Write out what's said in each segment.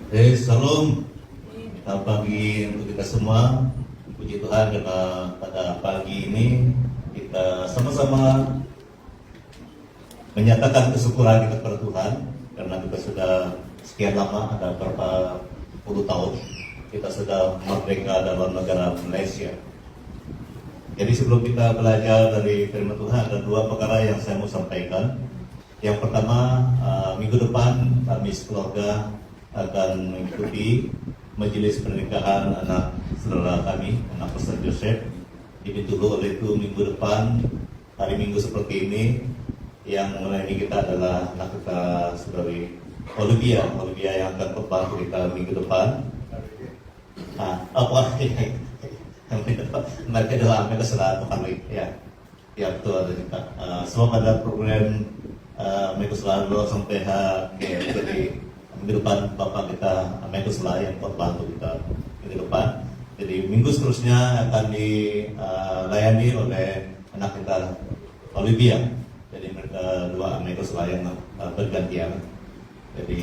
Salam. Kita pagi untuk kita semua. Puji Tuhan karena pada pagi ini kita sama-sama menyatakan kesyukuran kita kepada Tuhan karena kita sudah sekian lama, ada berapa puluh tahun kita sudah merdeka dalam negara Malaysia. Jadi sebelum kita belajar dari firman Tuhan, ada dua perkara yang saya mau sampaikan. Yang pertama, minggu depan kami sekeluarga akan mengikuti majelis pernikahan anak saudara kami, anak Pastor Joseph di Bintulu. Oleh itu minggu depan, hari Minggu seperti ini, yang melayani kita adalah anak kita saudari Olivia yang akan membantu kita minggu depan. Mereka adalah mereka sudah kami ya betul ada juga. Semua pada program mereka selalu sampai jadi minggu depan Bapak kita mereka selalu yang membantu kita minggu depan. Jadi minggu seterusnya akan dilayani oleh anak kita Olivia. Jadi mereka dua mereka selalu yang bergantian. Jadi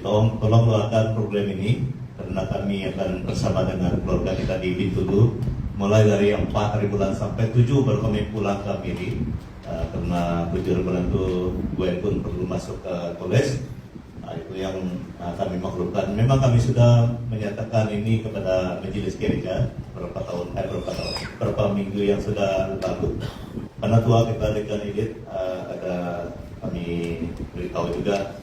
tolong doakan program ini karena kami akan bersama dengan keluarga kita di Bintulu mulai dari 4 hari bulan sampai 7 baru kami pulang ke Miri. Karena 7 hari bulan itu gue pun perlu masuk ke college. Itu yang kami maklumkan. Memang kami sudah menyatakan ini kepada majelis gereja berapa minggu yang sudah lalu. Karena tua kita dengan edit ada kami beritahu juga.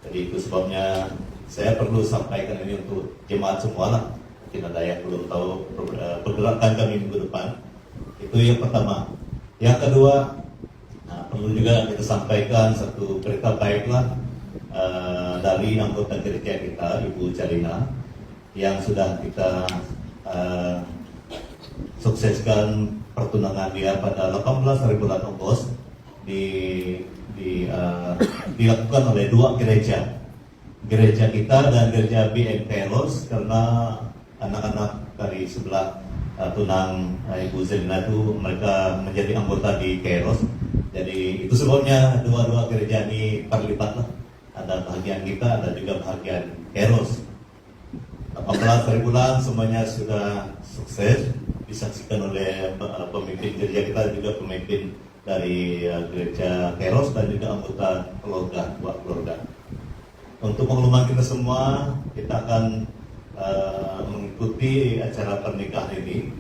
Jadi itu sebabnya saya perlu sampaikan ini untuk jemaat semua lah. Mungkin ada yang belum tahu pergerakan kami minggu depan. Itu yang pertama. Yang kedua, perlu juga kita sampaikan satu berita baik lah dari anggota gereja kita, Ibu Carina, yang sudah kita sukseskan pertunangan dia pada 18 hari bulan Agustus dilakukan oleh dua gereja kita dan gereja BN Keros, karena anak-anak dari sebelah tunang Ibu Zelina itu mereka menjadi anggota di Keros. Jadi itu sebabnya dua-dua gereja ini terlibat lah. Ada bahagian kita, ada juga bahagian Keros. 18 hari bulan semuanya sudah sukses disaksikan oleh pemimpin gereja kita, juga pemimpin dari gereja Keros dan juga anggota dua keluarga. Untuk pengumuman kita semua, kita akan mengikuti acara pernikahan ini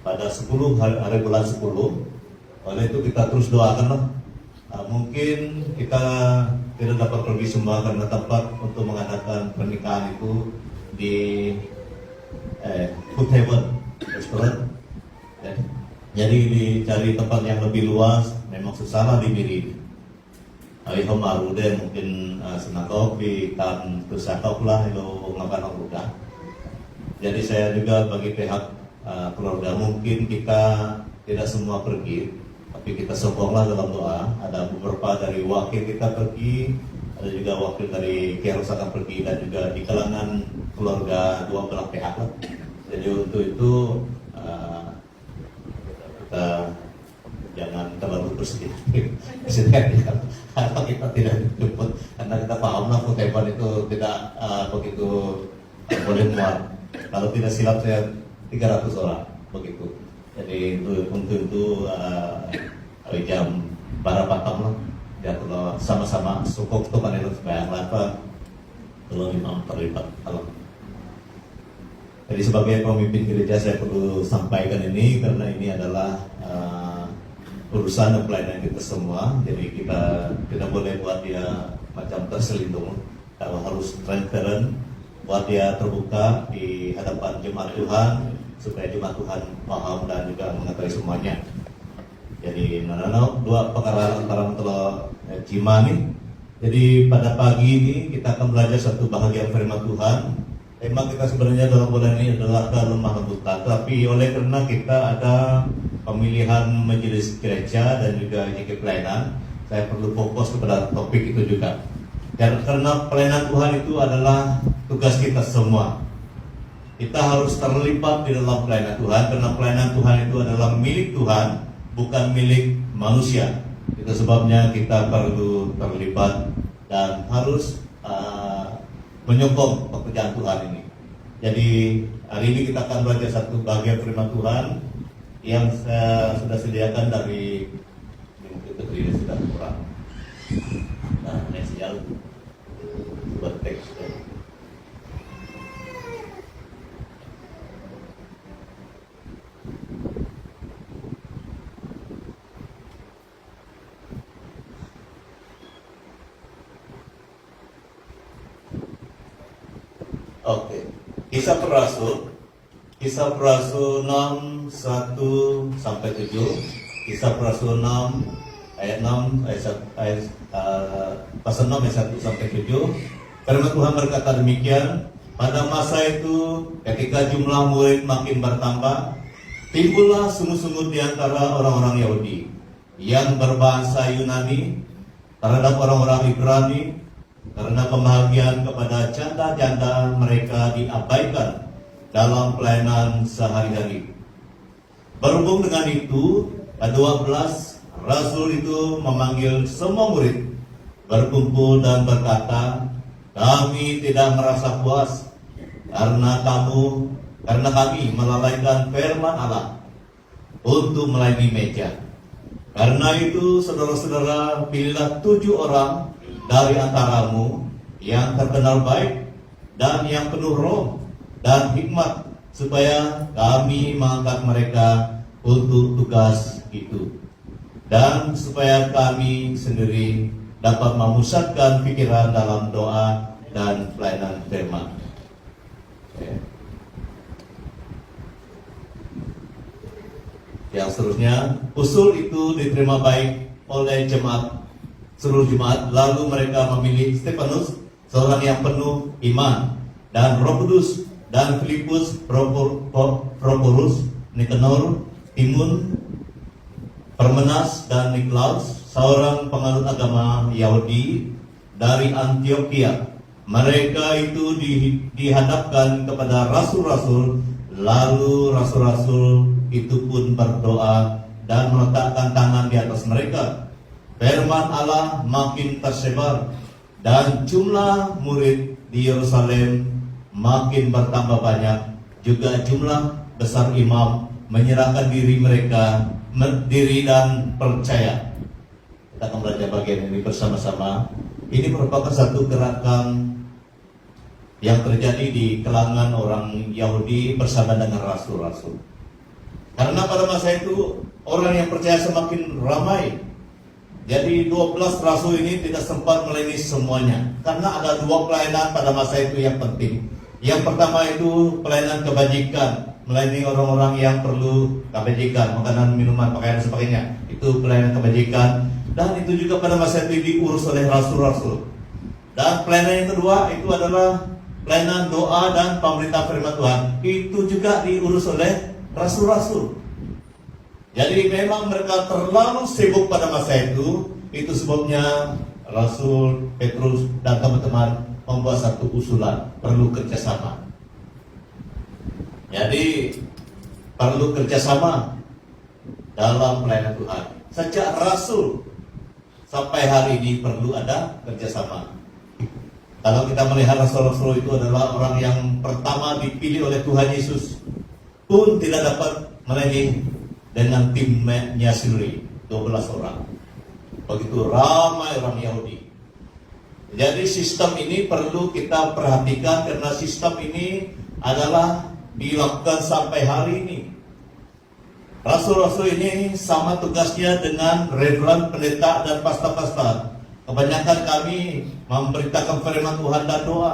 pada 10 hari bulan 10. Oleh itu kita terus doakan lah. Mungkin kita tidak dapat pergi semua karena tempat untuk mengadakan pernikahan itu di Food Heaven Restaurant. Jadi dicari tempat yang lebih luas, memang susah lah di Miri. Ayah marude mungkin senang kopi kan tusakau lah itu ngapain udah. Jadi saya juga bagi pihak keluarga, mungkin kita tidak semua pergi, tapi kita sokonglah dalam doa. Ada beberapa dari wakil kita pergi, ada juga wakil dari Keros akan pergi, dan juga di kalangan keluarga dua belah pihak lah. Jadi untuk itu kita jangan terlalu bersedih kalau kita tidak dijemput, karena kita paham lah Futeban itu tidak begitu boleh muat. Kalau tidak silap saya 300 orang begitu. Jadi untuk itu jam para patam lah ya, kalau sama-sama sukuk tuh kan itu supaya apa kalau imam terlibat. Kalau jadi sebagai pemimpin gereja saya perlu sampaikan ini karena ini adalah urusan dan pelayanan kita semua. Jadi kita tidak boleh buat dia macam terselindung. Kalau harus transparent, buat dia terbuka di hadapan jemaat Tuhan supaya jemaat Tuhan paham dan juga mengetahui semuanya. Jadi dua perkara antara Cimani. Jadi pada pagi ini kita akan belajar satu bahagian firman Tuhan. Tema kita sebenarnya dalam bulan ini adalah kelemah lembutan, tapi oleh karena kita ada pemilihan majelis gereja dan juga JK pelayanan, saya perlu fokus kepada topik itu juga. Dan karena pelayanan Tuhan itu adalah tugas kita semua. Kita harus terlibat di dalam pelayanan Tuhan, karena pelayanan Tuhan itu adalah milik Tuhan, bukan milik manusia. Itu sebabnya kita perlu terlibat dan harus menyokong pekerjaan Tuhan ini. Jadi hari ini kita akan belajar satu bagian firman Tuhan yang saya sudah sediakan dari ini sudah kurang. Nah, ini sinyal buat teks. Oke. Kisah Para-Rasul 6 1 sampai 7. Kisah Para-Rasul 6 ayat 6 pasal 6 ayat 1 sampai 7. Firman Tuhan berkata demikian, pada masa itu ketika jumlah murid makin bertambah, timbullah sungut-sungut di antara orang-orang Yahudi yang berbahasa Yunani terhadap orang-orang Ibrani, karena pembahagian kepada janda-janda mereka diabaikan dalam pelayanan sehari-hari. Berhubung dengan itu, ke-12 Rasul itu memanggil semua murid berkumpul dan berkata, kami tidak merasa puas karena kami melalaikan firman Allah untuk melayani meja. Karena itu, saudara-saudara, pilihlah 7 orang dari antaramu yang terkenal baik dan yang penuh roh dan hikmat, supaya kami mengangkat mereka untuk tugas itu, dan supaya kami sendiri dapat memusatkan pikiran dalam doa dan pelayanan firman. Yang seterusnya, usul itu diterima baik oleh seluruh jemaat. Lalu mereka memilih Stefanus, seorang yang penuh iman dan Roh Kudus, dan Filipus, Prokorus, Nikanor, Timun, Parmenas, dan Niklaus, seorang penganut agama Yahudi dari Antioquia. Mereka itu dihadapkan kepada rasul-rasul. Lalu rasul-rasul itu pun berdoa dan meletakkan tangan di atas mereka. Firman Allah makin tersebar dan jumlah murid di Yerusalem makin bertambah banyak. Juga jumlah besar imam menyerahkan diri dan percaya. Kita akan belajar bagian ini bersama-sama. Ini merupakan satu gerakan yang terjadi di kalangan orang Yahudi bersama dengan rasul-rasul. Karena pada masa itu orang yang percaya semakin ramai. Jadi 12 rasul ini tidak sempat melayani semuanya, karena ada 2 pelayanan pada masa itu yang penting. Yang pertama itu pelayanan kebajikan, melayani orang-orang yang perlu kebajikan, makanan, minuman, pakaian dan sebagainya. Itu pelayanan kebajikan, dan itu juga pada masa itu diurus oleh rasul-rasul. Dan pelayanan yang kedua itu adalah pelayanan doa dan pemberitahuan firman Tuhan. Itu juga diurus oleh rasul-rasul. Jadi memang mereka terlalu sibuk pada masa itu sebabnya Rasul Petrus dan teman-teman membuat satu usulan, perlu kerjasama. Jadi perlu kerjasama dalam pelayanan Tuhan. Sejak Rasul sampai hari ini perlu ada kerjasama. Kalau kita melihat Rasul-Rasul itu adalah orang yang pertama dipilih oleh Tuhan Yesus, pun tidak dapat melayani dengan timnya sendiri, 12 orang. Begitu ramai orang Yahudi. Jadi sistem ini perlu kita perhatikan, karena sistem ini adalah dilakukan sampai hari ini. Rasul-rasul ini sama tugasnya dengan reverend, pendeta, dan pastor-pastor. Kebanyakan kami memberitakan firman Tuhan dan doa.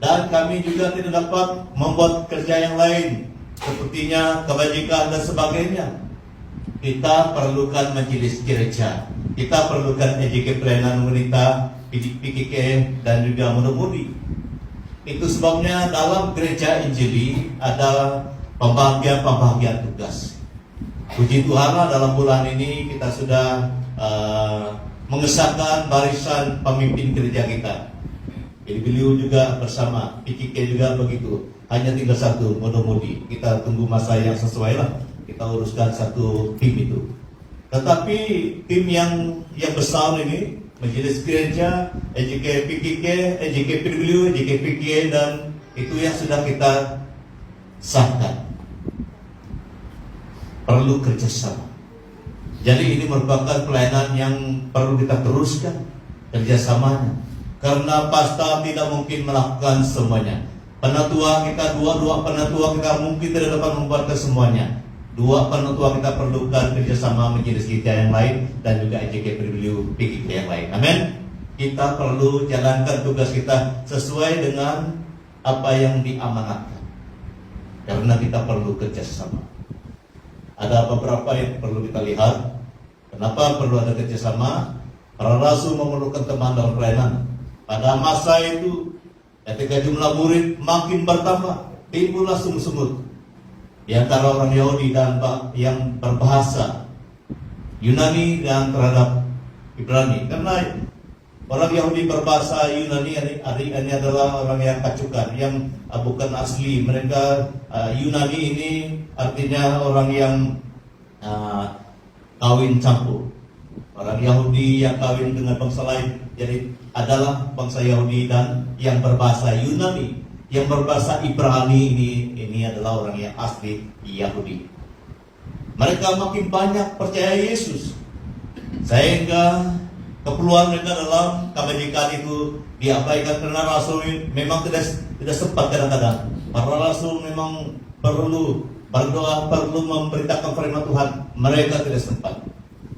Dan kami juga tidak dapat membuat kerja yang lain, sepertinya kebajikan dan sebagainya. Kita perlukan majelis gereja, kita perlukan EJK pelayanan wanita, PKK, dan juga muda-mudi. Itu sebabnya dalam gereja Injili ada pembagian tugas. Puji Tuhan, dalam bulan ini kita sudah mengesahkan barisan pemimpin gereja kita. Jadi beliau juga bersama, PKK juga begitu. Hanya tinggal satu, muda-mudi. Kita tunggu masa yang sesuai lah. Kita uruskan satu tim itu. Tetapi tim yang besar ini majelis gereja, EJK PKK, EJK PW, EJK PKK, dan itu yang sudah kita sahkan. Perlu kerjasama. Jadi ini merupakan pelayanan yang perlu kita teruskan kerjasamanya. Karena pastor tidak mungkin melakukan semuanya. Penatua kita, dua penatua kita mungkin tidak dapat membuat semuanya. Dua penatua kita perlukan kerjasama majelis kita yang lain dan juga EJK PW PKK yang lain. Amin. Kita perlu jalankan tugas kita sesuai dengan apa yang diamanatkan. Karena kita perlu kerjasama. Ada beberapa yang perlu kita lihat. Kenapa perlu ada kerjasama? Para rasul memerlukan teman dalam pelayanan. Pada masa itu, ketika jumlah murid makin bertambah, timbullah sungut-sungut di antara orang Yahudi dan yang berbahasa Yunani dan terhadap Ibrani. Karena orang Yahudi berbahasa Yunani ini adalah orang yang kacukan, yang bukan asli. Mereka Yunani ini artinya orang yang kawin campur. Orang Yahudi yang kawin dengan bangsa lain, jadi adalah bangsa Yahudi dan yang berbahasa Yunani, yang berbahasa Ibrani ini adalah orang yang asli Yahudi. Mereka makin banyak percaya Yesus, sehingga keperluan mereka dalam kebajikan itu diabaikan karena rasul memang tidak sempat kadang-kadang. Para rasul memang perlu berdoa, perlu memberitakan firman Tuhan, mereka tidak sempat.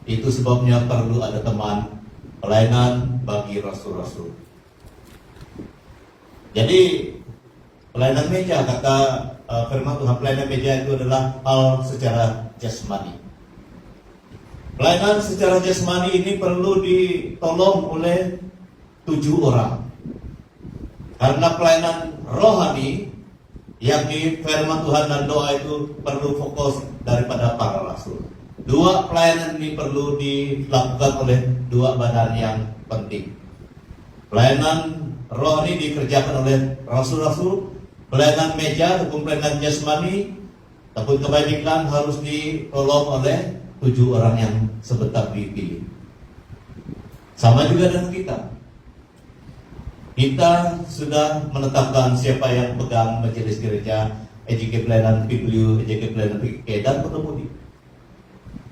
Itu sebabnya perlu ada teman pelayanan bagi rasul-rasul. Jadi pelayanan meja, kata firman Tuhan, pelayanan meja itu adalah hal secara jasmani. Pelayanan secara jasmani ini perlu ditolong oleh 7 orang. Karena pelayanan rohani, yakni firman Tuhan dan doa itu perlu fokus daripada para rasul. 2 pelayanan ini perlu dilakukan oleh 2 badan yang penting. Pelayanan rohani dikerjakan oleh rasul-rasul, pelayanan meja ataupun pelayanan jasmani ataupun kebajikan harus ditolong oleh 7 orang yang sebentar dipilih. Sama juga dengan kita. Kita sudah menetapkan siapa yang pegang majelis gereja, EJK pelayanan PW, EJK pelayanan PKK, dan pengemudi.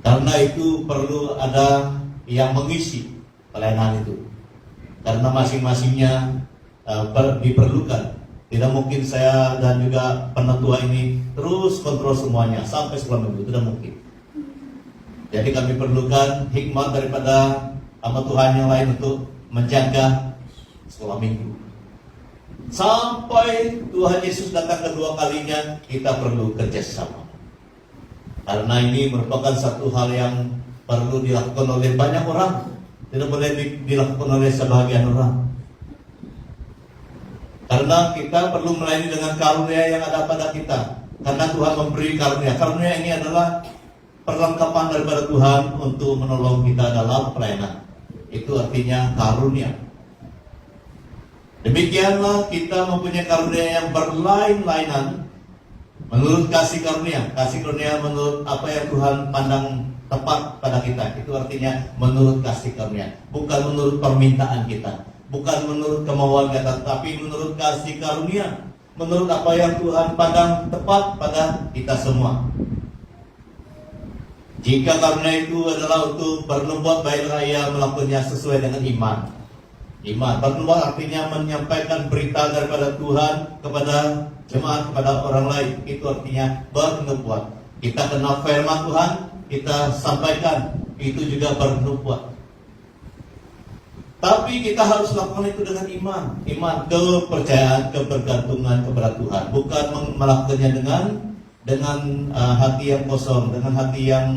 Karena itu perlu ada yang mengisi pelayanan itu. Karena masing-masingnya diperlukan. Tidak mungkin saya dan juga penatua ini terus kontrol semuanya sampai sekolah minggu, tidak mungkin. Jadi kami perlukan hikmat daripada hamba Tuhan yang lain untuk menjaga sekolah minggu. Sampai Tuhan Yesus datang kedua kalinya, kita perlu kerjasama. Karena ini merupakan satu hal yang perlu dilakukan oleh banyak orang, tidak boleh dilakukan oleh sebagian orang. Karena kita perlu melayani dengan karunia yang ada pada kita. Karena Tuhan memberi karunia. Karunia ini adalah perlengkapan daripada Tuhan untuk menolong kita dalam pelayanan. Itu artinya karunia. Demikianlah kita mempunyai karunia yang berlain-lainan menurut kasih karunia menurut apa yang Tuhan pandang tepat pada kita. Itu artinya menurut kasih karunia, bukan menurut permintaan kita, bukan menurut kemauan kita, tapi menurut kasih karunia, menurut apa yang Tuhan pandang tepat pada kita semua. Jika karunia itu adalah untuk bernubuat, baiklah ia melakukannya sesuai dengan iman. Bernubuat artinya menyampaikan berita daripada Tuhan kepada jemaat, kepada orang lain. Itu artinya bernubuat. Kita kenal firman Tuhan, kita sampaikan, itu juga bernubuat. Tapi kita harus lakukan itu dengan iman, kepercayaan, kebergantungan kepada Tuhan, bukan melakukannya dengan hati yang kosong, dengan hati yang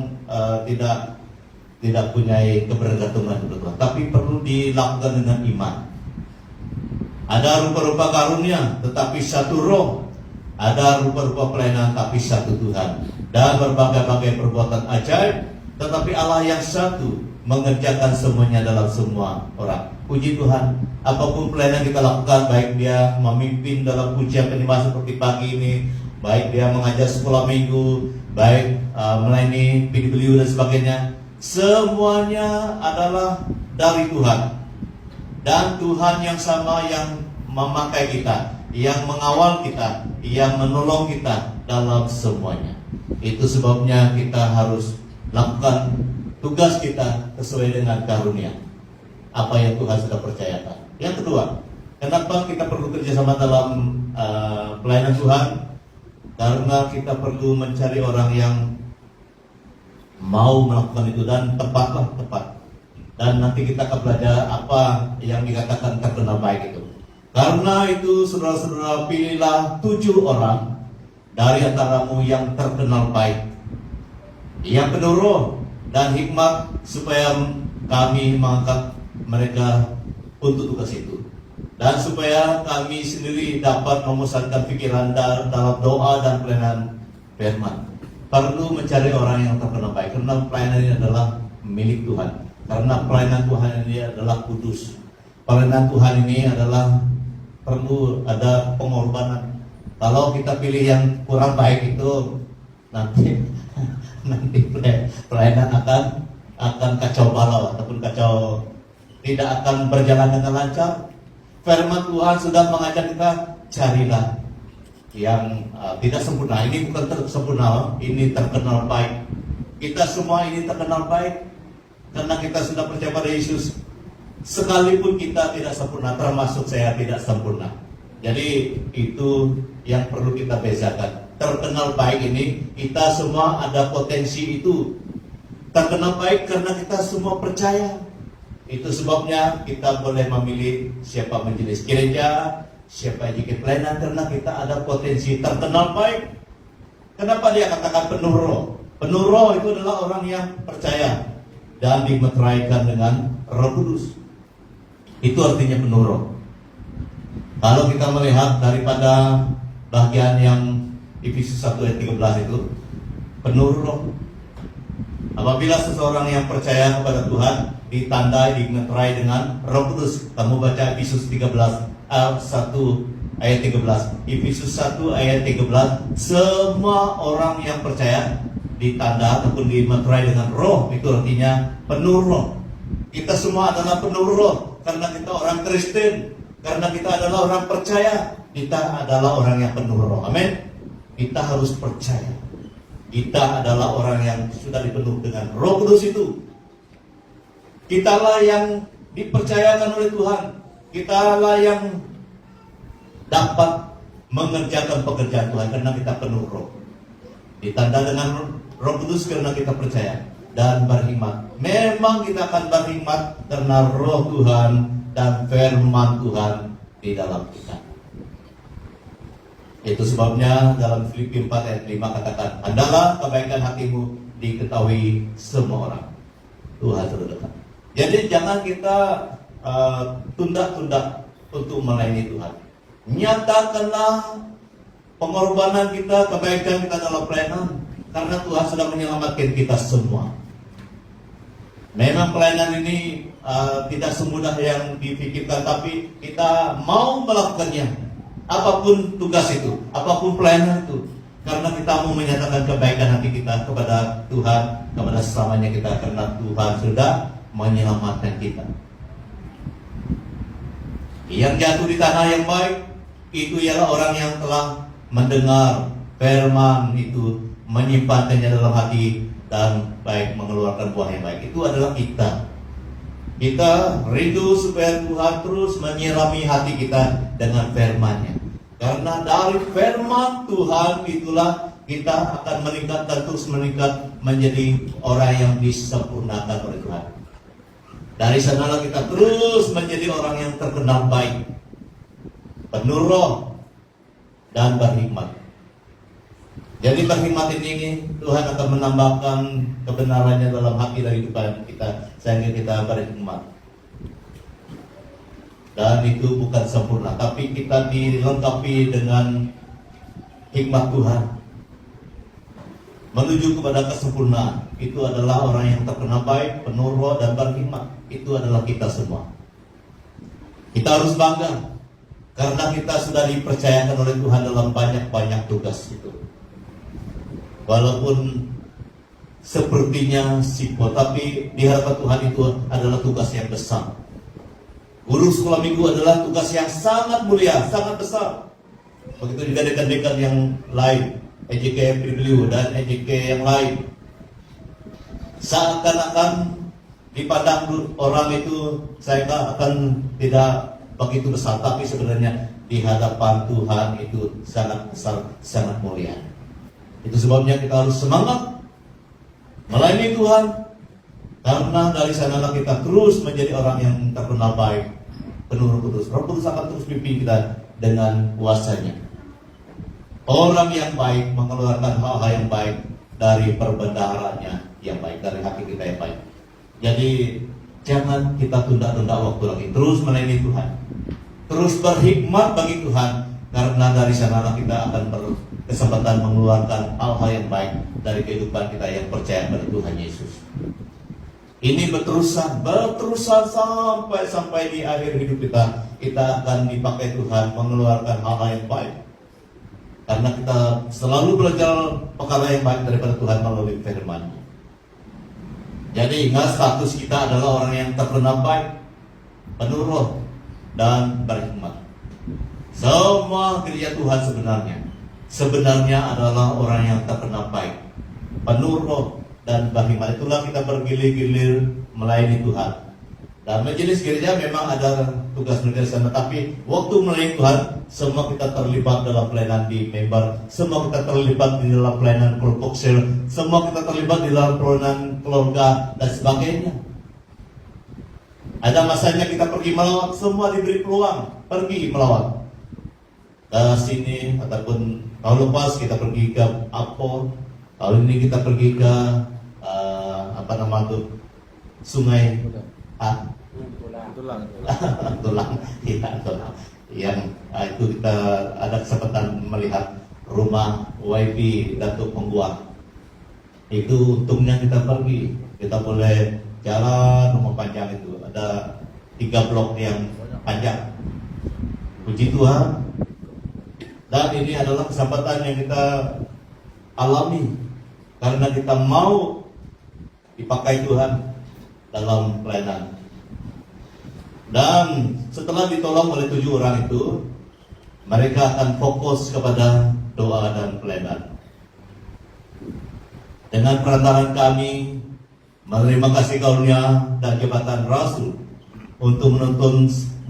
tidak punya kebergantungan kepada Tuhan, tapi perlu dilakukan dengan iman. Ada rupa-rupa karunia, tetapi satu roh. Ada rupa-rupa pelayanan, tapi satu Tuhan. Dan berbagai-bagai perbuatan ajaib, tetapi Allah yang satu mengerjakan semuanya dalam semua orang. Puji Tuhan. Apapun pelayanan kita lakukan, baik dia memimpin dalam pujian penyembahan seperti pagi ini, baik dia mengajar sekolah minggu, baik melayani PW dan sebagainya, semuanya adalah dari Tuhan. Dan Tuhan yang sama yang memakai kita, yang mengawal kita, yang menolong kita dalam semuanya. Itu sebabnya kita harus lakukan tugas kita sesuai dengan karunia apa yang Tuhan sudah percayakan. Yang kedua, kenapa kita perlu kerjasama dalam pelayanan Tuhan? Karena kita perlu mencari orang yang mau melakukan itu, dan tepat. Dan nanti kita akan belajar apa yang dikatakan terkenal baik itu. Karena itu saudara-saudara, pilihlah 7 orang dari antaramu yang terkenal baik, yang penuh roh dan hikmat, supaya kami mengangkat mereka untuk tugas itu. Dan supaya kami sendiri dapat memusatkan pikiran dalam doa dan pelayanan firman. Perlu mencari orang yang terkenal baik, karena pelayanan ini adalah milik Tuhan. Karena pelayanan Tuhan ini adalah kudus. Pelayanan Tuhan ini adalah perlu ada pengorbanan. Kalau kita pilih yang kurang baik itu, nanti pelayanan akan kacau balau ataupun kacau, tidak akan berjalan dengan lancar. Firman Tuhan sudah mengajak kita, carilah yang tidak sempurna. Ini bukan sempurna, ini terkenal baik. Kita semua ini terkenal baik karena kita sudah percaya pada Yesus. Sekalipun kita tidak sempurna, termasuk saya tidak sempurna. Jadi itu yang perlu kita bezakan. Terkenal baik ini, kita semua ada potensi itu. Terkenal baik karena kita semua percaya. Itu sebabnya kita boleh memilih siapa majelis gereja, siapa jikit pelayanan, karena kita ada potensi terkenal baik. Kenapa dia katakan penuh roh? Penuh roh itu adalah orang yang percaya dan dimeteraikan dengan Roh Kudus. Itu artinya penuh roh. Kalau kita melihat daripada bagian yang Efesus 1 ayat 13 itu, penuh roh. Apabila seseorang yang percaya kepada Tuhan ditandai, dimeterai dengan Roh Kudus. Kamu baca Efesus 1 ayat 13. Efesus 1 ayat 13, semua orang yang percaya ditanda ataupun dimeterai dengan roh, itu artinya penuh roh. Kita semua adalah penuh roh karena kita orang Kristen, karena kita adalah orang percaya, kita adalah orang yang penuh roh. Amin. Kita harus percaya kita adalah orang yang sudah dipenuhi dengan Roh Kudus itu. Kitalah yang dipercayakan oleh Tuhan. Kitalah yang dapat mengerjakan pekerjaan Tuhan karena kita penuh roh. Ditanda dengan Roh Kudus karena kita percaya dan berhikmat. Memang kita akan berhikmat karena roh Tuhan dan firman Tuhan di dalam kita. Itu sebabnya dalam Filipi 4 ayat 5 katakan, hendaklah kebaikan hatimu diketahui semua orang. Tuhan sudah dekat. Jadi jangan kita tunda-tunda untuk melayani Tuhan. Nyatakanlah pengorbanan kita, kebaikan kita dalam pelayanan, karena Tuhan sudah menyelamatkan kita semua. Memang pelayanan ini tidak semudah yang dipikirkan, tapi kita mau melakukannya. Apapun tugas itu, apapun pelayanan itu, karena kita mau menyatakan kebaikan hati kita kepada Tuhan, kepada sesamanya kita, karena Tuhan sudah menyelamatkan kita. Yang jatuh di tanah yang baik, itu ialah orang yang telah mendengar firman itu, menyimpannya dalam hati, dan baik mengeluarkan buah yang baik. Itu adalah kita. Kita rindu supaya Tuhan terus menyirami hati kita dengan firman-Nya. Karena dari firman Tuhan itulah kita akan meningkat dan terus meningkat menjadi orang yang disempurnakan oleh Tuhan. Dari sanalah kita terus menjadi orang yang terkenal baik, penuh roh, dan berhikmat. Jadi berhikmat ini Tuhan akan menambahkan kebenarannya dalam hati dari Tuhan kita, sehingga kita berhikmat. Dan itu bukan sempurna, tapi kita dilengkapi dengan hikmat Tuhan menuju kepada kesempurnaan. Itu adalah orang yang terkenal baik, penuh roh, dan berhikmat. Itu adalah kita semua. Kita harus bangga karena kita sudah dipercayakan oleh Tuhan dalam banyak-banyak tugas itu. Walaupun sepertinya simpel, tapi di hadapan Tuhan itu adalah tugas yang besar. Guru sekolah minggu adalah tugas yang sangat mulia, sangat besar. Begitu juga dekan-dekan yang lain, EJK PBU dan EJK yang lain. Seakan-akan dipandang orang itu saya akan tidak begitu besar, tapi sebenarnya di hadapan Tuhan itu sangat besar, sangat mulia. Itu sebabnya kita harus semangat melayani Tuhan, karena dari sanalah kita terus menjadi orang yang terkenal baik, penuh Roh Kudus. Roh Kudus akan terus pimpin kita dengan kuasanya. Orang yang baik mengeluarkan hal-hal yang baik dari perbendaharanya yang baik, dari hati kita yang baik. Jadi jangan kita tunda-tunda waktu lagi, terus melayani Tuhan, terus berhikmat bagi Tuhan, karena dari sanalah kita akan berkesempatan mengeluarkan hal-hal yang baik dari kehidupan kita yang percaya pada Tuhan Yesus. Ini berterusan sampai di akhir hidup kita akan dipakai Tuhan mengeluarkan hal-hal yang baik, karena kita selalu belajar perkara yang baik daripada Tuhan melalui firman-Nya. Jadi ingat, status kita adalah orang yang terkenal baik, penuh roh, dan berhikmat. Semua gereja Tuhan sebenarnya adalah orang yang terkenal baik, penuh roh, dan berhikmat. Itulah kita bergilir-gilir melayani Tuhan. Dan majelis gereja memang ada tugas di sana, tapi waktu melayani Tuhan, semua kita terlibat dalam pelayanan di member, semua kita terlibat di dalam pelayanan kelompok sel, semua kita terlibat di dalam pelayanan keluarga dan sebagainya. Ada masanya kita pergi melawat, semua diberi peluang pergi melawat ke sini, ataupun tahun lepas kita pergi ke Apo, tahun ini kita pergi ke sungai Tulang. Yang itu kita ada kesempatan melihat rumah YP Datuk Pengguang. Itu untungnya kita pergi, kita boleh jalan rumah panjang itu, ada 3 blok yang panjang. Puji Tuhan. Dan ini adalah kesempatan yang kita alami karena kita mau dipakai Tuhan dalam pelayanan. Dan setelah ditolong oleh 7 orang itu, mereka akan fokus kepada doa dan pelayanan. Dengan perantaraan kami menerima kasih karunia dan jabatan rasul untuk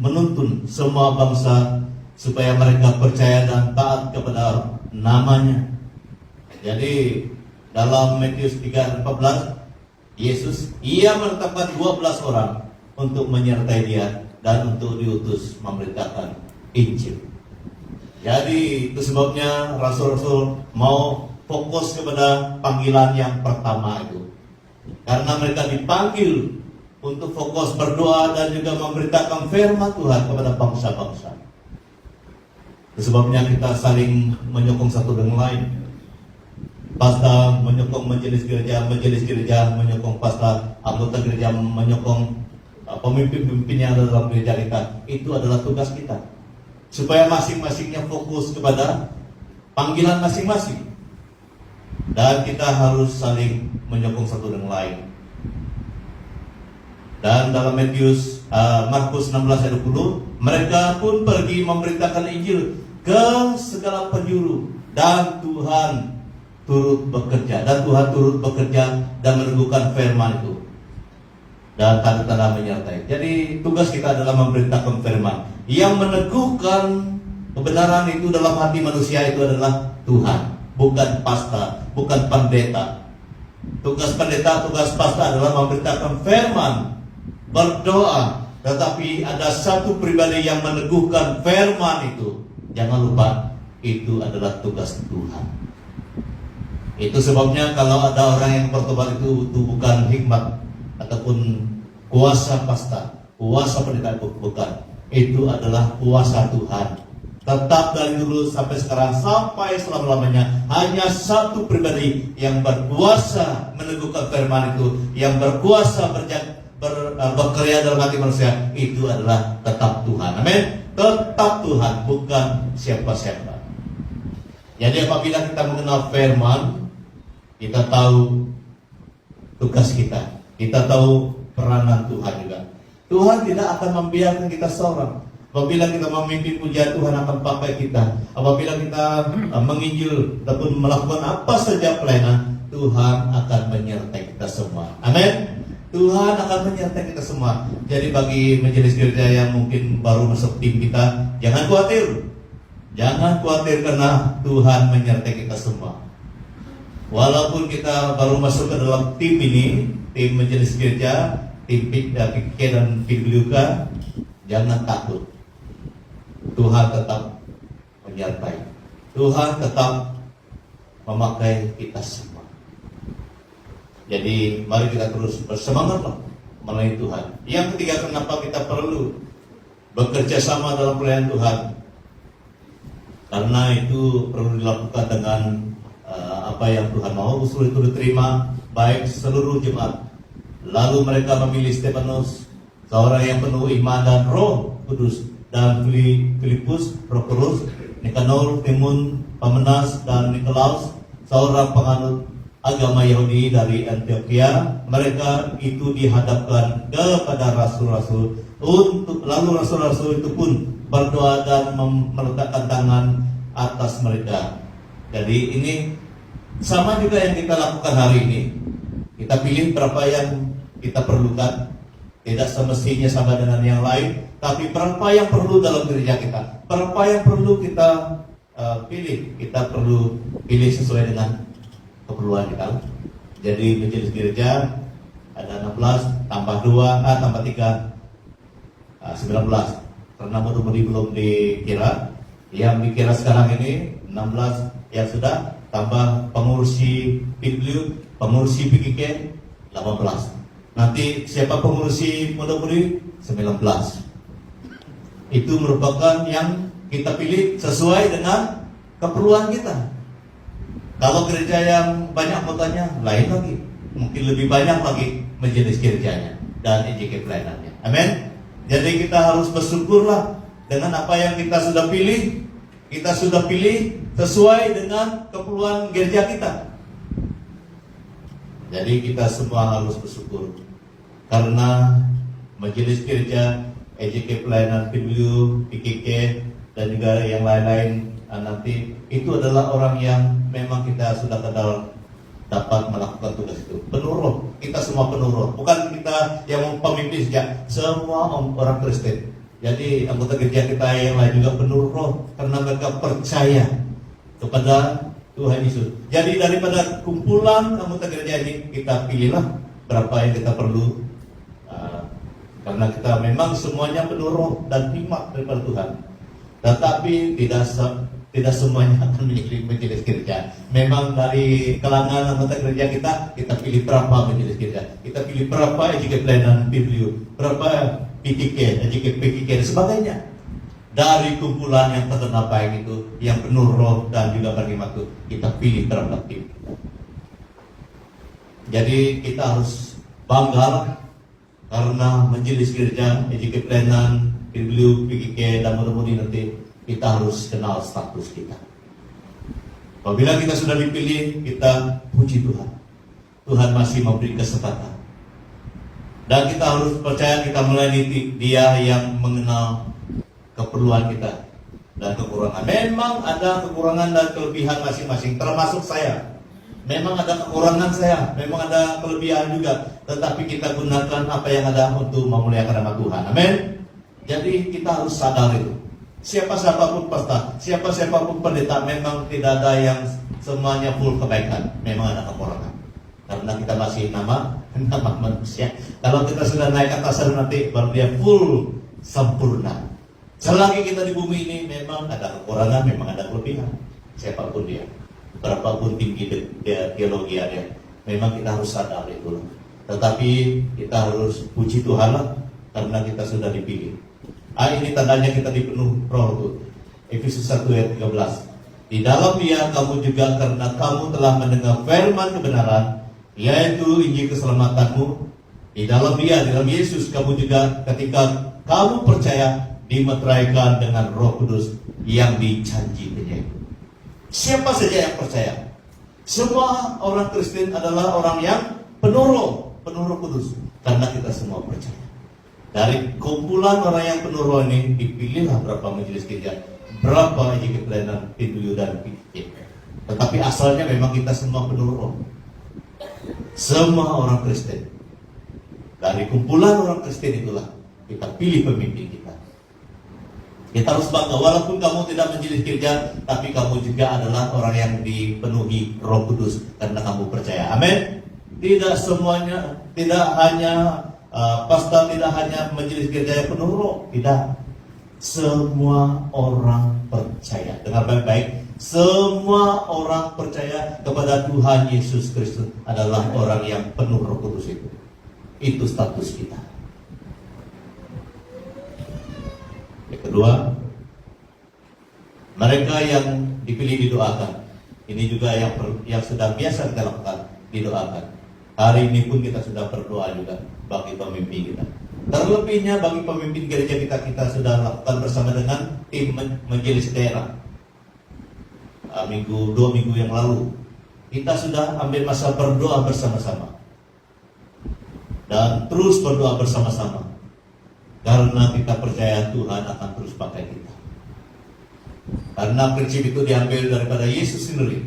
menuntun semua bangsa supaya mereka percaya dan taat kepada namanya. Jadi dalam Matius 3:14, Yesus, ia menetapkan 12 orang untuk menyertai dia dan untuk diutus memberitakan Injil. Jadi itu sebabnya rasul-rasul mau fokus kepada panggilan yang pertama itu. Karena mereka dipanggil untuk fokus berdoa dan juga memberitakan firman Tuhan kepada bangsa-bangsa. Itu sebabnya kita saling menyokong satu dengan lain. Pastor menyokong majelis gereja menyokong pastor, anggota gereja menyokong pemimpin-pemimpin yang ada dalam gereja kita. Itu adalah tugas kita, supaya masing-masingnya fokus kepada panggilan masing-masing. Dan kita harus saling menyokong satu dengan lain. Dan dalam Markus 16:20, mereka pun pergi memberitakan Injil ke segala penjuru, dan Tuhan turut bekerja dan meneguhkan firman itu, dan tanda-tanda menyertai. Jadi tugas kita adalah memberitakan firman. Yang meneguhkan kebenaran itu dalam hati manusia itu adalah Tuhan, bukan pastor, bukan pendeta. Tugas pendeta, tugas pastor adalah memberitakan firman, berdoa. Tetapi ada satu pribadi yang meneguhkan firman itu. Jangan lupa, itu adalah tugas Tuhan. Itu sebabnya kalau ada orang yang bertobat itu bukan hikmat ataupun kuasa pastor, kuasa pendeta, bukan. Itu adalah kuasa Tuhan. Tetap dari dulu sampai sekarang, sampai selama-lamanya, hanya satu pribadi yang berkuasa meneguhkan firman itu, yang berkuasa berkarya dalam hati manusia, itu adalah tetap Tuhan. Amin. Tetap Tuhan, bukan siapa-siapa. Jadi apabila kita mengenal firman, kita tahu tugas kita tahu peranan Tuhan juga. Tuhan tidak akan membiarkan kita seorang. Apabila kita memimpin pujian, Tuhan akan pakai kita. Apabila kita menginjil ataupun melakukan apa saja pelayanan, Tuhan akan menyertai kita semua. Amin. Tuhan akan menyertai kita semua. Jadi bagi majelis gereja yang mungkin baru masuk tim kita, jangan khawatir. Jangan khawatir karena Tuhan menyertai kita semua. Walaupun kita baru masuk ke dalam tim ini, tim majelis gereja, tim PKK dan PWK, jangan takut. Tuhan tetap menyertai. Tuhan tetap memakai kita semua. Jadi mari kita terus bersemangatlah melayani Tuhan. Yang ketiga, kenapa kita perlu bekerja sama dalam pelayanan Tuhan? Karena itu perlu dilakukan dengan apa yang Tuhan mau. Usul itu diterima baik seluruh jemaat. Lalu mereka memilih Stefanus, seorang yang penuh iman dan Roh Kudus, dan Filipus, Prokorus, Nikanor, Timun, Pamenas, dan Nikolaus, seorang penganut agama Yahudi dari Antioquia. Mereka itu dihadapkan kepada rasul-rasul lalu rasul-rasul itu pun berdoa dan meletakkan tangan atas mereka. Jadi ini sama juga yang kita lakukan hari ini. Kita pilih berapa yang kita perlukan. Tidak semestinya sama dengan yang lain, tapi berapa yang perlu dalam gereja kita, berapa yang perlu kita pilih. Kita perlu pilih sesuai dengan keperluan kita. Jadi majelis gereja ada 16 tambah 2 tambah 3 19. Karena mudah-mudahan belum dikira. Yang dikira sekarang ini 16 yang sudah, tambah pengursi PWK, pengursi PKK 18. Nanti siapa pengurusi muda-mudi 19. Itu merupakan yang kita pilih sesuai dengan keperluan kita. Kalau gereja yang banyak anggotanya lain lagi, mungkin lebih banyak lagi majelis gerejanya dan EJK pelayanannya. Amin. Jadi kita harus bersyukurlah dengan apa yang kita sudah pilih. Kita sudah pilih sesuai dengan keperluan gereja kita. Jadi kita semua harus bersyukur. Karena majelis gereja, EJK pelayanan PWK, PKK, dan juga yang lain-lain nanti itu adalah orang yang memang kita sudah kenal dapat melakukan tugas itu. Penuh roh, kita semua penuh roh. Bukan kita yang pemimpin saja, semua orang Kristen. Jadi anggota gereja kita yang lain juga penuh roh karena mereka percaya kepada Tuhan Yesus. Jadi daripada kumpulan anggota gereja ini, kita pilihlah berapa yang kita perlu. Karena kita memang semuanya penuh roh dan hikmat daripada Tuhan. Tetapi tidak semuanya akan menjadi majelis gereja. Memang dari kalangan anggota gereja kita pilih berapa majelis gereja. Kita pilih berapa EJK pelayanan PWK, berapa PKK, EJK PKK dan sebagainya. Dari kumpulan yang terkenal baik itu, yang penuh roh dan juga berhikmat itu, kita pilih berapa tim. Jadi kita harus bangga karena majelis gereja, EJK pelayanan, PWK, PKK, dan mudah-mudahan nanti kita harus kenal status kita. Apabila kita sudah dipilih, kita puji Tuhan. Tuhan masih memberi kesempatan. Dan kita harus percaya kita melayani Dia yang mengenal keperluan kita dan kekurangan. Memang ada kekurangan dan kelebihan masing-masing, termasuk saya. Memang ada kekurangan saya, memang ada kelebihan juga. Tetapi kita gunakan apa yang ada untuk memuliakan nama Tuhan. Amin. Jadi kita harus sadar itu. Siapapun pastor, siapapun pendeta, memang tidak ada yang semuanya full kebaikan. Memang ada kekurangan. Karena kita masih nama manusia. Kalau kita sudah naik ke atas nanti baru dia full sempurna. Selagi kita di bumi ini memang ada kekurangan, memang ada kelebihan. Siapapun dia, berapapun tinggi teologi dia, memang kita harus sadar itu. Tetapi kita harus puji Tuhan lah, karena kita sudah dipilih. Ini tandanya kita dipenuh roh itu. Efesus 1 ayat 13. Di dalam Dia kamu juga, karena kamu telah mendengar firman kebenaran, yaitu Injil keselamatanmu. Di dalam Dia, di dalam Yesus, kamu juga ketika kamu percaya dimeteraikan dengan Roh Kudus yang dijanjikannya. Siapa saja yang percaya? Semua orang Kristen adalah orang yang penuh Roh Kudus, karena kita semua percaya. Dari kumpulan orang yang penuh roh ini dipilihlah berapa majelis gereja, berapa EJK pelayanan PW dan PKK. Tetapi asalnya memang kita semua penuh roh. Semua orang Kristen. Dari kumpulan orang Kristen itulah kita pilih pemimpin kita. Kita harus bangga, walaupun kamu tidak majelis gereja, tapi kamu juga adalah orang yang dipenuhi Roh Kudus karena kamu percaya. Amin. Tidak semuanya, tidak hanya pastor, tidak hanya majelis gereja yang penuh roh, tidak. Semua orang percaya. Dengar baik-baik. Semua orang percaya kepada Tuhan Yesus Kristus adalah orang yang penuh Roh Kudus itu. Itu status kita. Yang kedua, mereka yang dipilih didoakan. Ini juga yang sudah biasa kita lakukan, didoakan. Hari ini pun kita sudah berdoa juga bagi pemimpin kita. Terlebihnya bagi pemimpin gereja kita sudah lakukan bersama dengan tim majelis daerah. 2 minggu yang lalu kita sudah ambil masa berdoa bersama-sama dan terus berdoa bersama-sama karena kita percaya Tuhan akan terus pakai kita. Karena prinsip itu diambil daripada Yesus sendiri.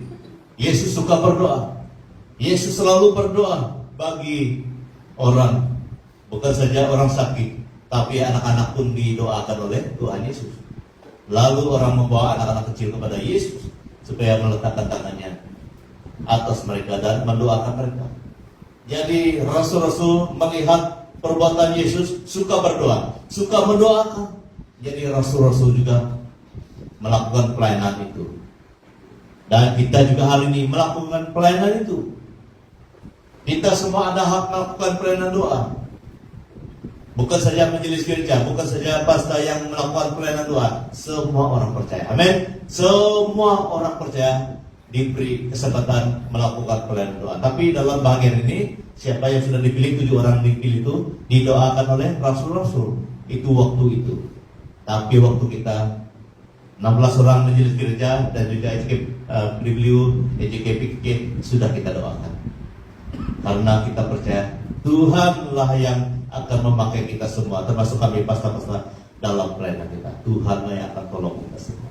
Yesus suka berdoa. Yesus selalu berdoa bagi orang, bukan saja orang sakit, tapi anak-anak pun didoakan oleh Tuhan Yesus. Lalu orang membawa anak-anak kecil kepada Yesus supaya meletakkan tangannya atas mereka dan mendoakan mereka. Jadi rasul-rasul melihat perbuatan Yesus, suka berdoa, suka mendoakan. Jadi rasul-rasul juga melakukan pelayanan itu. Dan kita juga hari ini melakukan pelayanan itu. Kita semua ada hak melakukan pelayanan doa. Bukan saja majelis gereja, bukan saja pastor yang melakukan pelayanan doa. Semua orang percaya. Amin. Semua orang percaya diberi kesempatan melakukan pelayanan doa. Tapi dalam bagian ini, siapa yang sudah dipilih, 7 orang dipilih itu didoakan oleh rasul-rasul. Itu waktu itu. Tapi waktu kita 16 orang majelis gereja dan juga EJK PKK sudah kita doakan. Karena kita percaya Tuhanlah yang akan memakai kita semua, termasuk kami pastor-pastor dalam pelayanan kita. Tuhanlah yang akan tolong kita semua.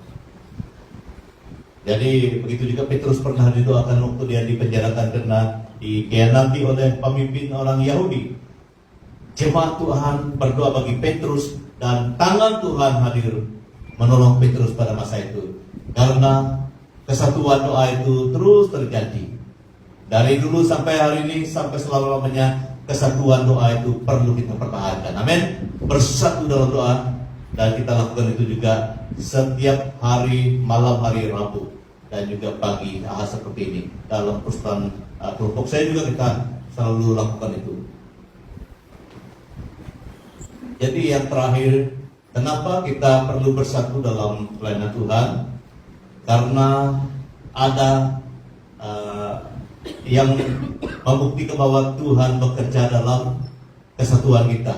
Jadi begitu juga Petrus pernah didoakan waktu dia dipenjarakan karena dikhianati oleh pemimpin orang Yahudi. Jemaat Tuhan berdoa bagi Petrus dan tangan Tuhan hadir menolong Petrus pada masa itu. Karena kesatuan doa itu terus terjadi. Dari dulu sampai hari ini, sampai selama-lamanya, kesatuan doa itu perlu kita pertahankan. Amin. Bersatu dalam doa. Dan kita lakukan itu juga setiap hari, malam hari Rabu. Dan juga pagi, seperti ini. Dalam persekutuan kelompok saya juga kita selalu lakukan itu. Jadi yang terakhir, kenapa kita perlu bersatu dalam pelayanan Tuhan? Karena ada yang membuktikan bahwa Tuhan bekerja dalam kesatuan kita.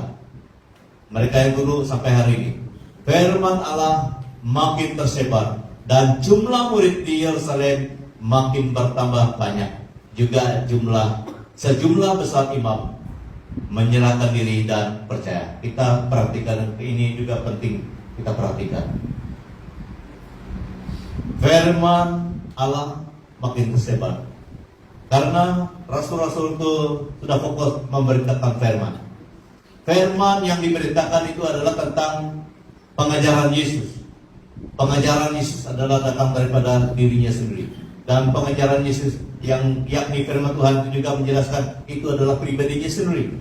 Mereka yang dulu sampai hari ini, firman Allah makin tersebar dan jumlah murid di Yerusalem makin bertambah banyak. Juga sejumlah besar imam menyerahkan diri dan percaya. Kita perhatikan, ini juga penting kita perhatikan. Firman Allah makin tersebar karena rasul-rasul itu sudah fokus memberitakan firman. Firman yang diberitakan itu adalah tentang pengajaran Yesus. Pengajaran Yesus adalah datang daripada dirinya sendiri. Dan pengajaran Yesus yang yakni firman Tuhan itu juga menjelaskan itu adalah pribadinya sendiri.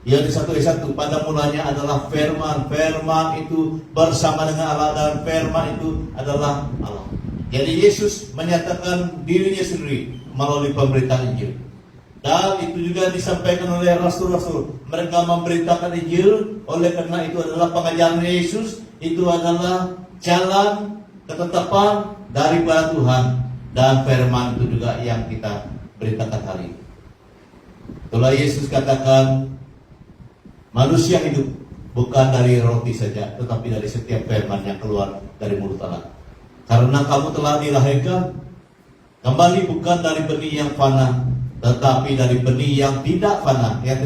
Yang di 1 pada mulanya adalah firman. Firman itu bersama dengan Allah dan firman itu adalah Allah. Jadi Yesus menyatakan dirinya sendiri melalui pemberitaan Injil. Dan itu juga disampaikan oleh rasul-rasul. Mereka memberitakan Injil, oleh karena itu adalah pengajaran Yesus. Itu adalah jalan ketetapan daripada Tuhan. Dan firman itu juga yang kita beritakan hari ini. Itulah Yesus katakan, manusia hidup bukan dari roti saja, tetapi dari setiap firman yang keluar dari mulut Allah. Karena kamu telah dilahirkan kembali bukan dari benih yang fana, tetapi dari benih yang tidak fana, yang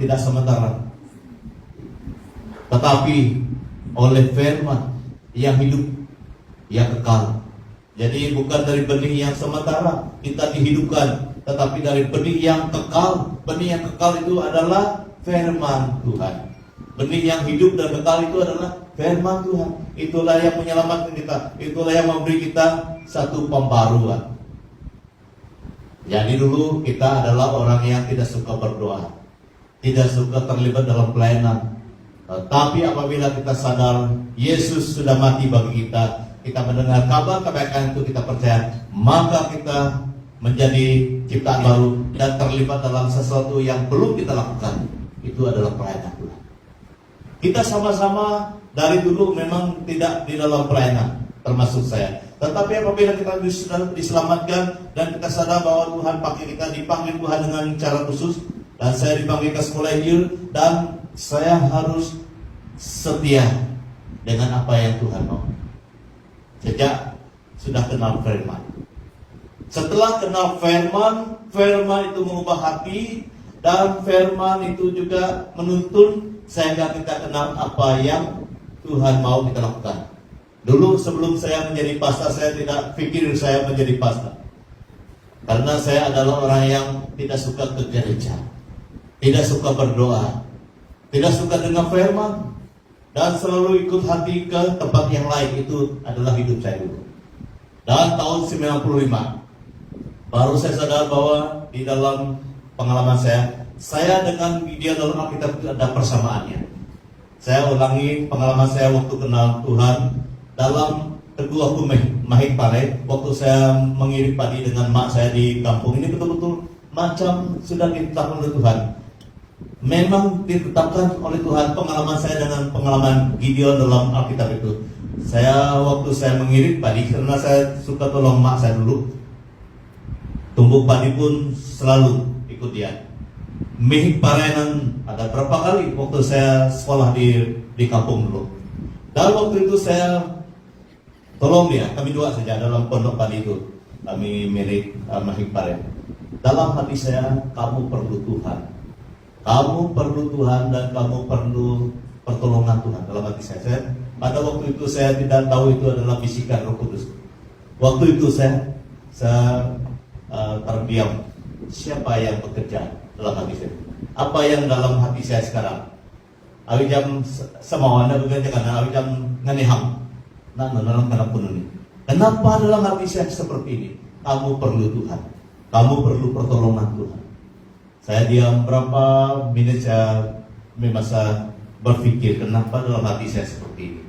tidak sementara, tetapi oleh firman yang hidup, yang kekal. Jadi bukan dari benih yang sementara kita dihidupkan, tetapi dari benih yang kekal. Benih yang kekal itu adalah firman Tuhan. Benih yang hidup dan kekal itu adalah firman Tuhan. Itulah yang menyelamatkan kita. Itulah yang memberi kita satu pembaruan. Jadi dulu kita adalah orang yang tidak suka berdoa, tidak suka terlibat dalam pelayanan. Tapi apabila kita sadar Yesus sudah mati bagi kita, kita mendengar kabar kebaikan itu, kita percaya, maka kita menjadi ciptaan baru dan terlibat dalam sesuatu yang belum kita lakukan. Itu adalah pelayanan Tuhan. Kita sama-sama dari dulu memang tidak di dalam pelayanan, termasuk saya. Tetapi apabila kita sudah diselamatkan dan kita sadar bahwa Tuhan pakai kita, dipanggil Tuhan dengan cara khusus, dan saya dipanggil ke sekolah Injil, dan saya harus setia dengan apa yang Tuhan mau. Sejak sudah kenal firman. Setelah kenal firman, firman itu mengubah hati, dan firman itu juga menuntun sehingga kita kenal apa yang Tuhan mau kita lakukan. Dulu sebelum saya menjadi pastor, saya tidak pikir saya menjadi pastor, karena saya adalah orang yang tidak suka ke gereja, tidak suka berdoa, tidak suka dengar firman, dan selalu ikut hati ke tempat yang lain. Itu adalah hidup saya dulu. Dan tahun 95 baru saya sadar bahwa di dalam pengalaman saya dengan dia dalam Alkitab itu ada persamaannya. Saya ulangi pengalaman saya waktu kenal Tuhan dalam Teguh Aku Mahing Pare, waktu saya mengirim padi dengan mak saya di kampung. Ini betul-betul macam sudah ditetapkan oleh Tuhan. Memang ditetapkan oleh Tuhan. Pengalaman saya dengan pengalaman Gideon dalam Alkitab itu, saya waktu saya mengirim padi, karena saya suka tolong mak saya dulu, tumbuk padi pun selalu ikut dia. Mahing Parenan ada berapa kali waktu saya sekolah di kampung dulu. Dan waktu itu saya tolong dia, kami dua saja dalam pondok padi itu, kami milik Mahing Pare. Dalam hati saya, kamu perlu Tuhan. Kamu perlu Tuhan dan kamu perlu pertolongan Tuhan dalam hati saya. Pada waktu itu saya tidak tahu itu adalah bisikan Roh Kudus. Waktu itu saya terdiam. Siapa yang bekerja dalam hati saya? Apa yang dalam hati saya sekarang? Awi jam semawana bekerja karena awi jam nganiham. Dalam karena pun ini. Kenapa dalam hati saya seperti ini? Kamu perlu Tuhan. Kamu perlu pertolongan Tuhan. Saya diam berapa menit, saya masa berpikir kenapa dalam hati saya seperti ini.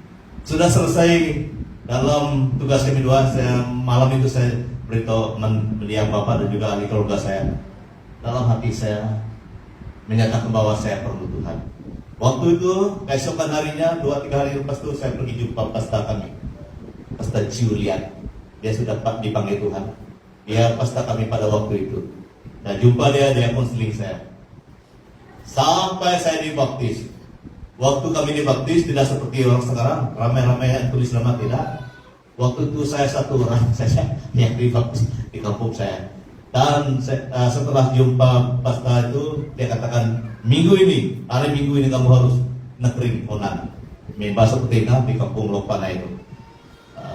Sudah selesai dalam tugas kami dua, malam itu saya beritahu mendiam bapak dan juga ahli keluarga saya. Dalam hati saya menyatakan bahwa saya perlu Tuhan. Waktu itu keesokan harinya 2-3 hari lepas itu saya pergi jumpa pastor kami, Pastor Julian. Dia sudah dipanggil Tuhan. Dia pastor kami pada waktu itu. Nah, jumpa dia konseling saya. Sampai saya dibaptis. Waktu kami dibaptis tidak seperti orang sekarang, ramai-ramai yang tulis nama, tidak. Waktu itu saya satu orang saja yang dibaptis di kampung saya. Dan setelah jumpa pastor itu, dia katakan, hari minggu ini kamu harus nekring onan. Bahasa Petina di kampung Lopana itu.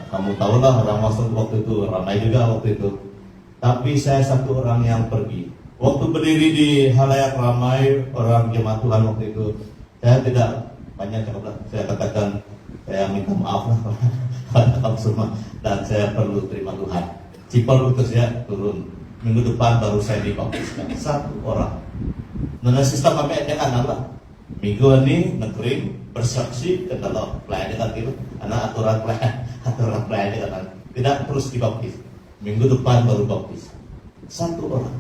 Kamu tahulah orang masuk waktu itu, ramai juga waktu itu. Tapi saya satu orang yang pergi. Waktu berdiri di halayak ramai orang jemaat Tuhan waktu itu, saya tidak banyak cakap. Saya katakan, saya minta maaf lah pada kamu semua, dan saya perlu terima Tuhan. Cipal itu saya turun. Minggu depan baru saya dibaptiskan. Satu orang. Nah, sistem kami ajakan apa? Minggu ini nekering bersaksi ke dalam pelayanan itu, karena aturan pelayanan tidak terus dibaptis. Minggu depan baru baptis. Satu orang.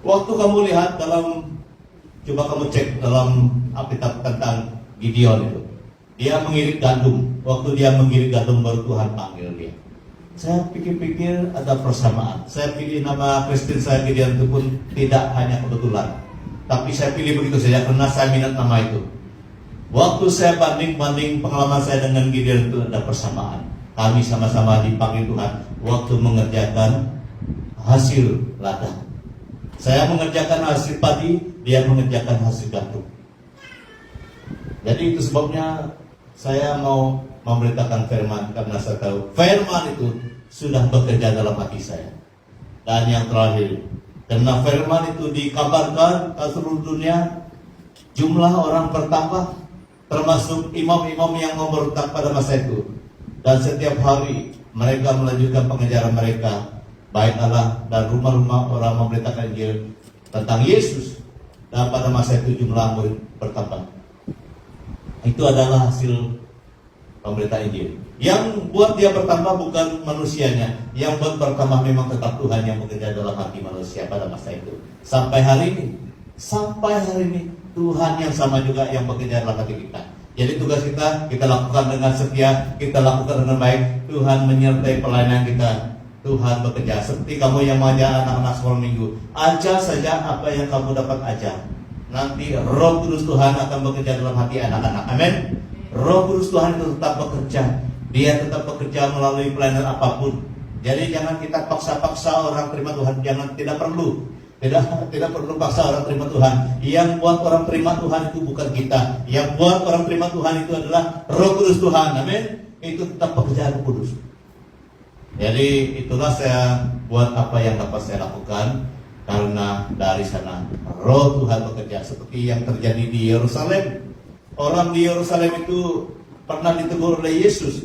Waktu kamu lihat coba kamu cek dalam Alkitab tentang Gideon itu. Dia mengirit gandum. Waktu dia mengirit gandum baru Tuhan panggil dia. Saya pikir-pikir ada persamaan. Saya pilih nama Kristen saya Gideon itu pun tidak hanya kebetulan. Tapi saya pilih begitu saja karena saya minat nama itu. Waktu saya banding pengalaman saya dengan Gideon itu ada persamaan. Kami sama-sama dipanggil Tuhan waktu mengerjakan hasil ladang. Saya mengerjakan hasil padi, dia mengerjakan hasil gandum. Jadi itu sebabnya saya mau memberitakan firman, karena saya tahu firman itu sudah bekerja dalam hati saya. Dan yang terakhir, karena firman itu dikabarkan ke seluruh dunia, jumlah orang bertambah, termasuk imam-imam yang memberontak pada masa itu. Dan setiap hari mereka melanjutkan pengejaran mereka, baik Allah dan rumah-rumah orang memberitakan Injil tentang Yesus. Dan pada masa itu jumlah murid bertambah. Itu adalah hasil pemberitaan Injil. Yang buat dia bertambah bukan manusianya, yang buat bertambah memang tetap Tuhan yang bekerja dalam hati manusia pada masa itu. Sampai hari ini Tuhan yang sama juga yang bekerja dalam hati kita. Jadi tugas kita lakukan dengan setia, kita lakukan dengan baik. Tuhan menyertai pelayanan kita. Tuhan bekerja. Seperti kamu yang mengajar anak-anak sekolah minggu, ajar saja apa yang kamu dapat ajar. Nanti Roh Kudus Tuhan akan bekerja dalam hati anak-anak. Amin. Roh Kudus Tuhan itu tetap bekerja. Dia tetap bekerja melalui pelayanan apapun. Jadi jangan kita paksa-paksa orang terima Tuhan. Tidak perlu paksa orang terima Tuhan. Yang buat orang terima Tuhan itu bukan kita. Yang buat orang terima Tuhan itu adalah Roh Kudus Tuhan. Amin. Itu tetap pekerjaan Roh Kudus. Jadi itulah saya buat apa yang dapat saya lakukan, karena dari sana Roh Tuhan bekerja, seperti yang terjadi di Yerusalem. Orang di Yerusalem itu pernah ditegur oleh Yesus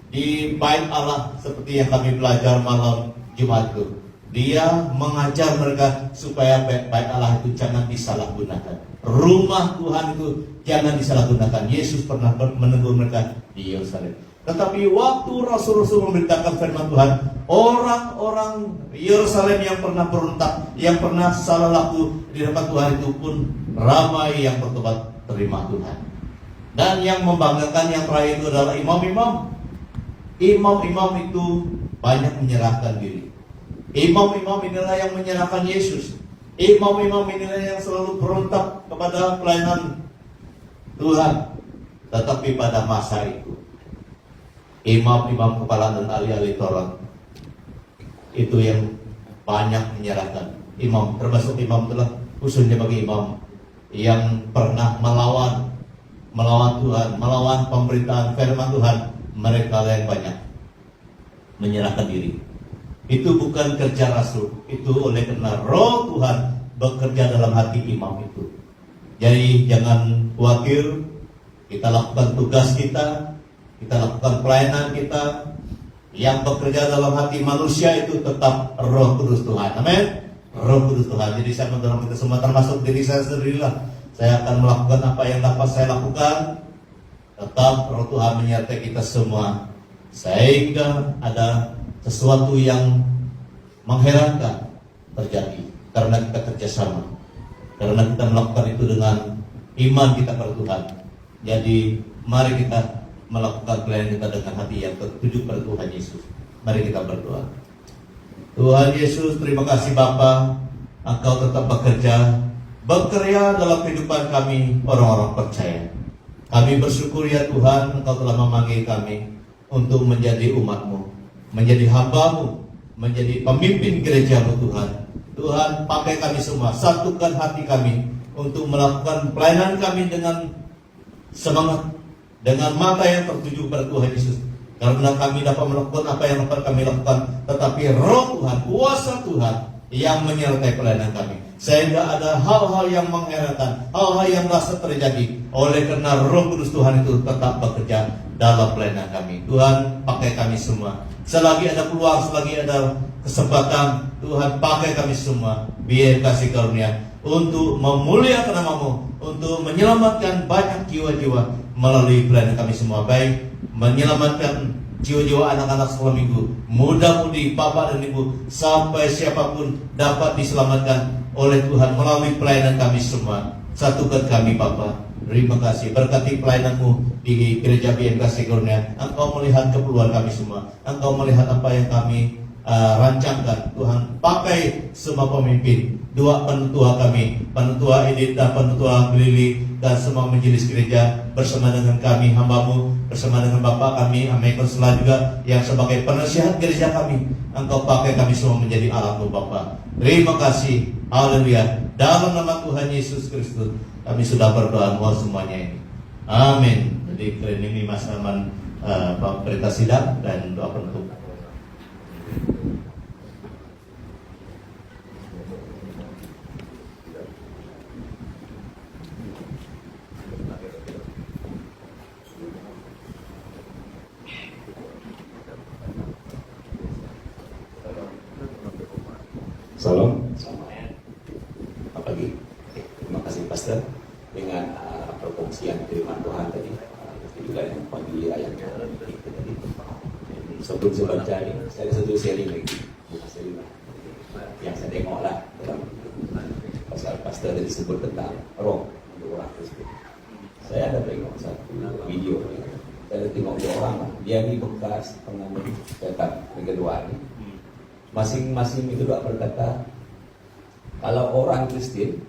di bait Allah, seperti yang kami belajar malam Jumat itu. Dia mengajar mereka supaya bait Allah itu jangan disalahgunakan. Rumah Tuhan itu jangan disalahgunakan. Yesus pernah menegur mereka di Yerusalem. Tetapi waktu Rasul-Rasul memberitakan firman Tuhan, orang-orang Yerusalem yang pernah berontak, yang pernah salah laku di hadapan Tuhan itu pun ramai yang bertobat terima Tuhan. Dan yang membanggakan yang terakhir itu adalah imam-imam. Imam-imam itu banyak menyerahkan diri. Imam-imam inilah yang menyerahkan Yesus. Imam-imam inilah yang selalu berontak kepada pelayanan Tuhan. Tetapi pada masa itu, imam-imam kepala dan ahli-ahli Taurat itu yang banyak menyerahkan. Imam, termasuk imam itulah khususnya bagi imam yang pernah melawan Tuhan, melawan pemberitaan firman Tuhan, mereka yang banyak menyerahkan diri. Itu bukan kerja Rasul, itu oleh karena Roh Tuhan bekerja dalam hati imam itu. Jadi jangan khawatir, kita lakukan tugas kita lakukan pelayanan kita. Yang bekerja dalam hati manusia itu tetap Roh Kudus Tuhan. Amin. Roh Kudus Tuhan. Jadi saya mendorong kita semua, termasuk diri saya sendirilah. Saya akan melakukan apa yang dapat saya lakukan. Tetap Roh Tuhan menyertai kita semua, sehingga ada sesuatu yang mengherankan terjadi karena kita kerjasama, karena kita melakukan itu dengan iman kita pada Tuhan. Jadi mari kita melakukan pelayanan kita dengan hati yang tertuju pada Tuhan Yesus. Mari kita berdoa. Tuhan Yesus, terima kasih Bapa, Engkau tetap bekerja dalam kehidupan kami orang-orang percaya. Kami bersyukur ya Tuhan, Engkau telah memanggil kami untuk menjadi umat-Mu, menjadi hamba-Mu, menjadi pemimpin gereja-Mu Tuhan. Tuhan, pakai kami semua, satukan hati kami untuk melakukan pelayanan kami dengan semangat, dengan mata yang tertuju pada Tuhan Yesus. Karena kami dapat melakukan apa yang dapat kami lakukan, tetapi Roh Tuhan, kuasa Tuhan yang menyertai pelayanan kami, sehingga ada hal-hal yang mengherankan, hal-hal yang merasa terjadi oleh karena Roh Kudus Tuhan itu tetap bekerja dalam pelayanan kami. Tuhan, pakai kami semua. Selagi ada peluang, selagi ada kesempatan, Tuhan pakai kami semua. Biar kasih karunia untuk memuliakan nama-Mu, untuk menyelamatkan banyak jiwa-jiwa melalui pelayanan kami semua, baik menyelamatkan jiwa-jiwa anak-anak sekolah minggu, muda-mudi, bapak dan ibu, sampai siapapun dapat diselamatkan oleh Tuhan melalui pelayanan kami semua. Satukan kami Bapa. Terima kasih, berkati pelayanan-Mu di gereja BMK Sigurnia. Engkau melihat keperluan kami semua, Engkau melihat apa yang kami rancangkan. Tuhan, pakai semua pemimpin, dua penutua kami, penutua Edith dan penutua Lili, dan semua majelis gereja bersama dengan kami hamba-Mu, bersama dengan Bapak kami Amekon Sela juga yang sebagai penasihat gereja kami. Engkau pakai kami semua menjadi alat-Mu Bapa. Terima kasih. Haleluya. Dalam nama Tuhan Yesus Kristus kami sudah berdoa, mohon semuanya ini. Amin. Jadi ini Mas Aman perintah sidang dan doa penutup. Salam, selamat pagi. Terima kasih Pastor dengan perkongsian firman Tuhan tadi. Juga yang pagi ayat tadi. Sebelum saya baca ini, saya ada satu sharing lagi, bukan sharing lah. Yang saya tengok lah dalam pasal Pastor tadi sebut tentang roh untuk orang Kristen. Saya ada tengok satu video, saya ada tengok dua orang lah. Dia ini bekas pengamen cetak yang kedua ini. Masing-masing itu berkata, kalau orang Kristen